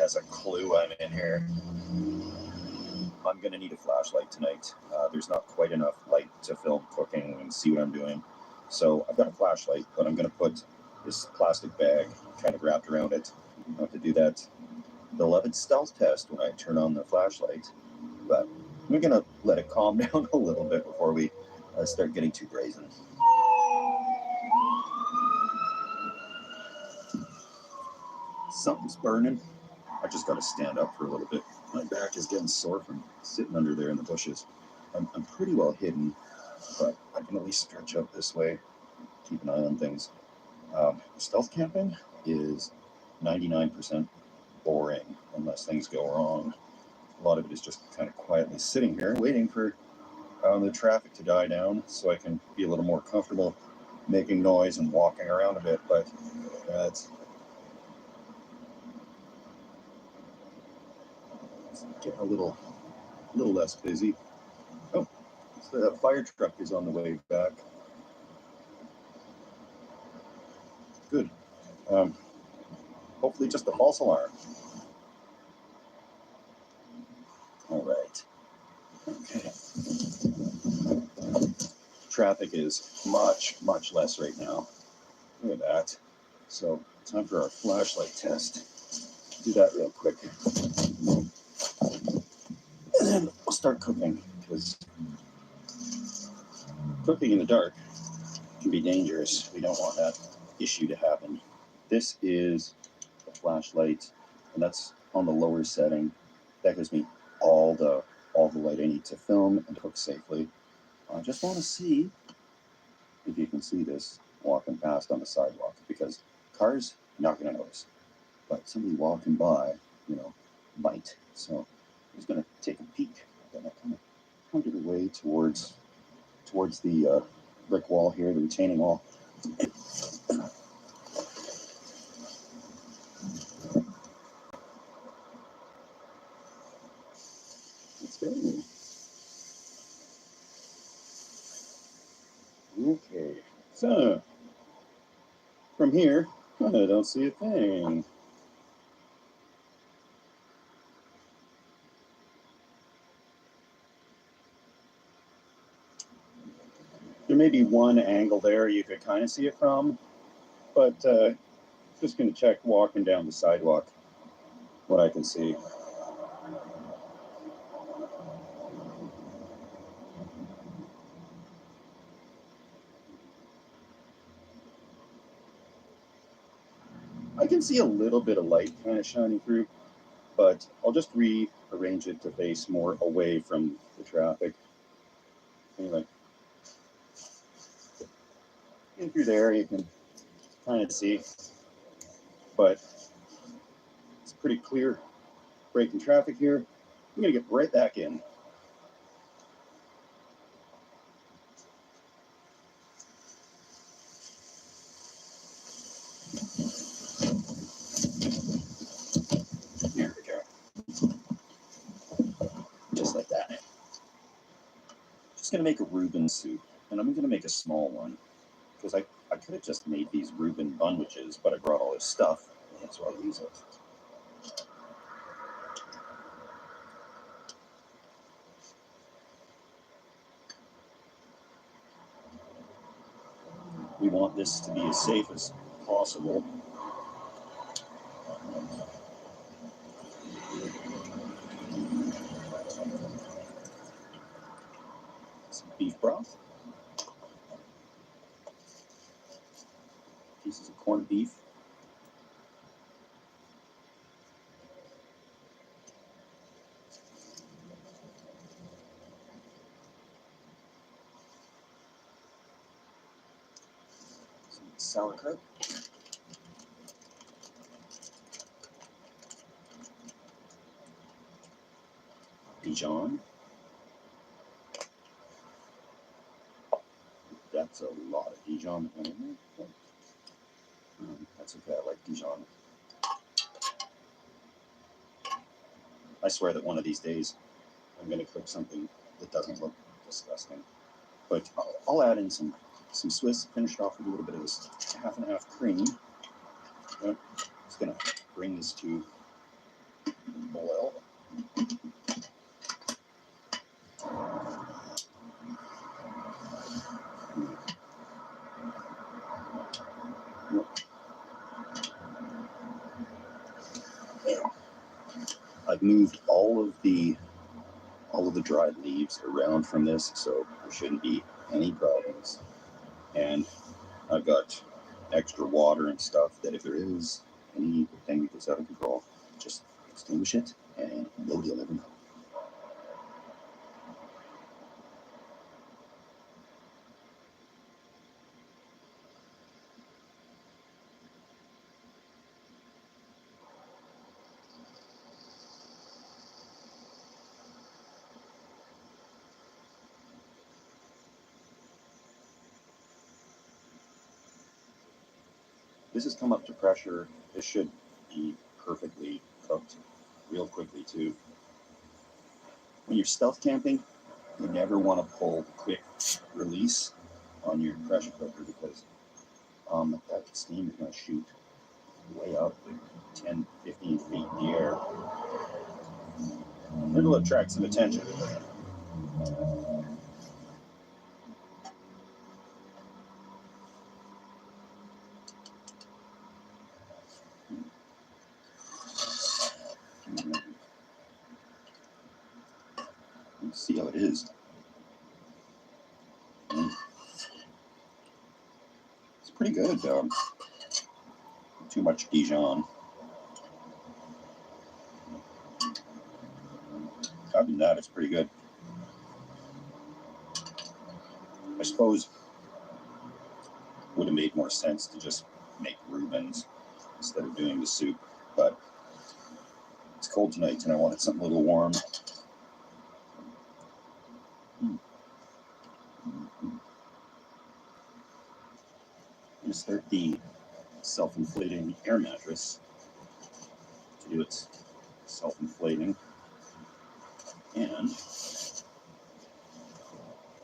has a clue I'm in here. I'm going to need a flashlight tonight. There's not quite enough light to film cooking and see what I'm doing. So I've got a flashlight, but I'm going to put this plastic bag kind of wrapped around it. I have to do that beloved stealth test when I turn on the flashlight. But we're going to let it calm down a little bit before we start getting too brazen. Something's burning. I just got to stand up for a little bit. My back is getting sore from sitting under there in the bushes. I'm pretty well hidden, but I can at least stretch out this way, keep an eye on things. Stealth camping is 99% boring unless things go wrong. A lot of it is just kind of quietly sitting here waiting for the traffic to die down so I can be a little more comfortable making noise and walking around a bit, but it's getting a little less busy. Oh, the fire truck is on the way back. Good. Hopefully just a false alarm. All right. Okay. Traffic is much less right now. Look at that. So time for our flashlight test. Do that real quick. And then we'll start cooking, because cooking in the dark can be dangerous. We don't want that issue to happen. This is the flashlight, and that's on the lower setting. That gives me all the light I need to film and cook safely. I just want to see if you can see this walking past on the sidewalk, because cars not going to notice, but somebody walking by, might. So I'm just going to take a peek. I'm going to kind of pointed away towards the brick wall here, the retaining wall. Let's go. Okay, so from here, I don't see a thing. There may be one angle there you could kind of see it from, but just going to check walking down the sidewalk what I can see. I can see a little bit of light kind of shining through, but I'll just rearrange it to face more away from the traffic. Anyway, in through there you can kind of see, but it's pretty clear. Braking traffic here. I'm going to get right back in. There we go. Just like that. Just going to make a Reuben soup, and I'm going to make a small one, because I could have just made these Reuben bunwages, but I brought all this stuff, and so I'll use it. We want this to be as safe as possible. Some beef broth. Pieces of corned beef. Some sauerkraut. Dijon. That's a lot of Dijon. That's okay, I like Dijon. I swear that one of these days I'm going to cook something that doesn't look disgusting. But I'll add in some Swiss, finished off with a little bit of this half and half cream. I'm just going to bring this to I've moved all of the dried leaves around from this, so there shouldn't be any problems. And I've got extra water and stuff that if there is anything that gets out of control, just extinguish it and nobody will ever know. This has come up to pressure. This should be perfectly cooked real quickly too. When you're stealth camping, you never want to pull the quick release on your pressure cooker because that steam is going to shoot way up, like 10, 15 feet in the air. It'll attract some attention. Let's see how it is. It's pretty good. Too much Dijon. Other than that, it's pretty good. I suppose it would have made more sense to just make Reubens instead of doing the soup, but it's cold tonight and I wanted something a little warm. I'm going to start the self-inflating air mattress to do its self-inflating. And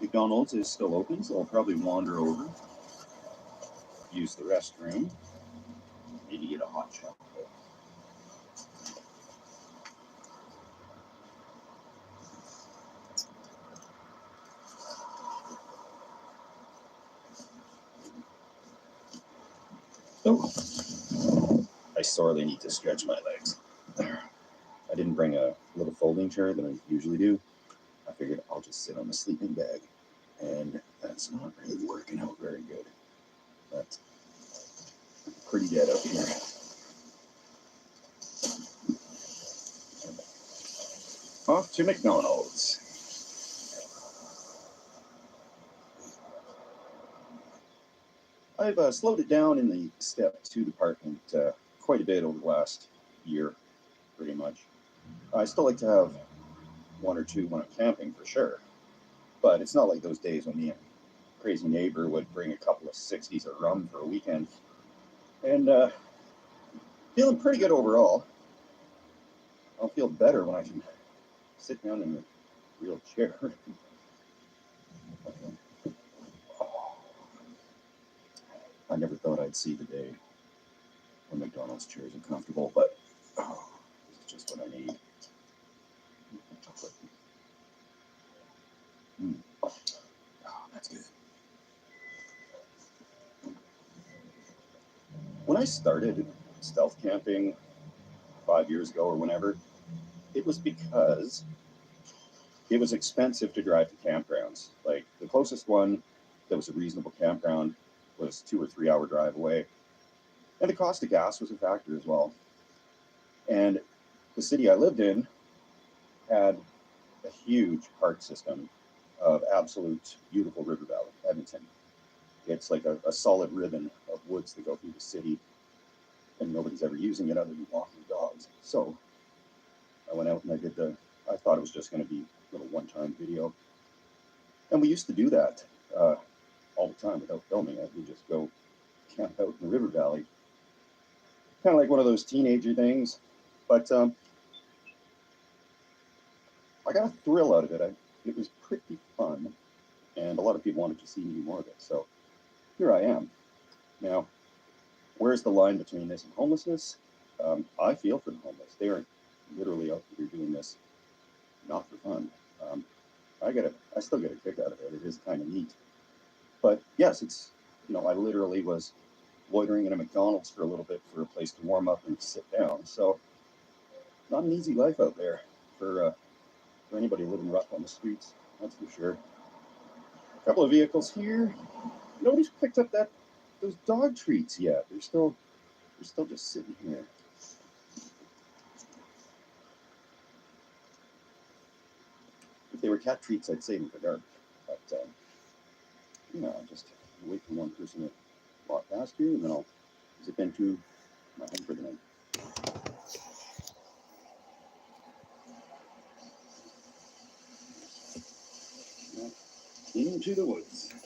McDonald's is still open, so I'll probably wander over, use the restroom, maybe get a hot chocolate. Oh, I sorely need to stretch my legs. I didn't bring a little folding chair that I usually do. I figured I'll just sit on the sleeping bag, and that's not really working out very good. But I'm pretty dead up here. Off to McDonald's. I've slowed it down in the step 2 department quite a bit over the last year, pretty much. I still like to have one or two when I'm camping for sure, but it's not like those days when me and crazy neighbor would bring a couple of 60s of rum for a weekend. And feeling pretty good overall. I'll feel better when I can sit down in a real chair. I never thought I'd see the day when McDonald's chairs are comfortable, but this is just what I need. Oh, that's good. When I started stealth camping 5 years ago or whenever, it was because it was expensive to drive to campgrounds. Like the closest one that was a reasonable campground was 2 or 3 hour drive away. And the cost of gas was a factor as well. And the city I lived in had a huge park system of absolute beautiful river valley, Edmonton. It's like a solid ribbon of woods that go through the city, and nobody's ever using it other than walking dogs. So I went out and I thought it was just going to be a little one-time video. And we used to do that all the time without filming it. We just go camp out in the river valley. Kind of like one of those teenager things. But I got a thrill out of it. It was pretty fun. And a lot of people wanted to see me do more of it. So here I am. Now, where's the line between this and homelessness? I feel for the homeless. They are literally out here doing this not for fun. I still get a kick out of it. It is kind of neat. But yes, it's, I literally was loitering in a McDonald's for a little bit for a place to warm up and sit down. So not an easy life out there for anybody living rough on the streets. That's for sure. A couple of vehicles here. Nobody's picked up those dog treats yet. They're still just sitting here. If they were cat treats, I'd save them for dark. But just wait for one person to walk past here, and then I'll zip into my home for the night. Into the woods.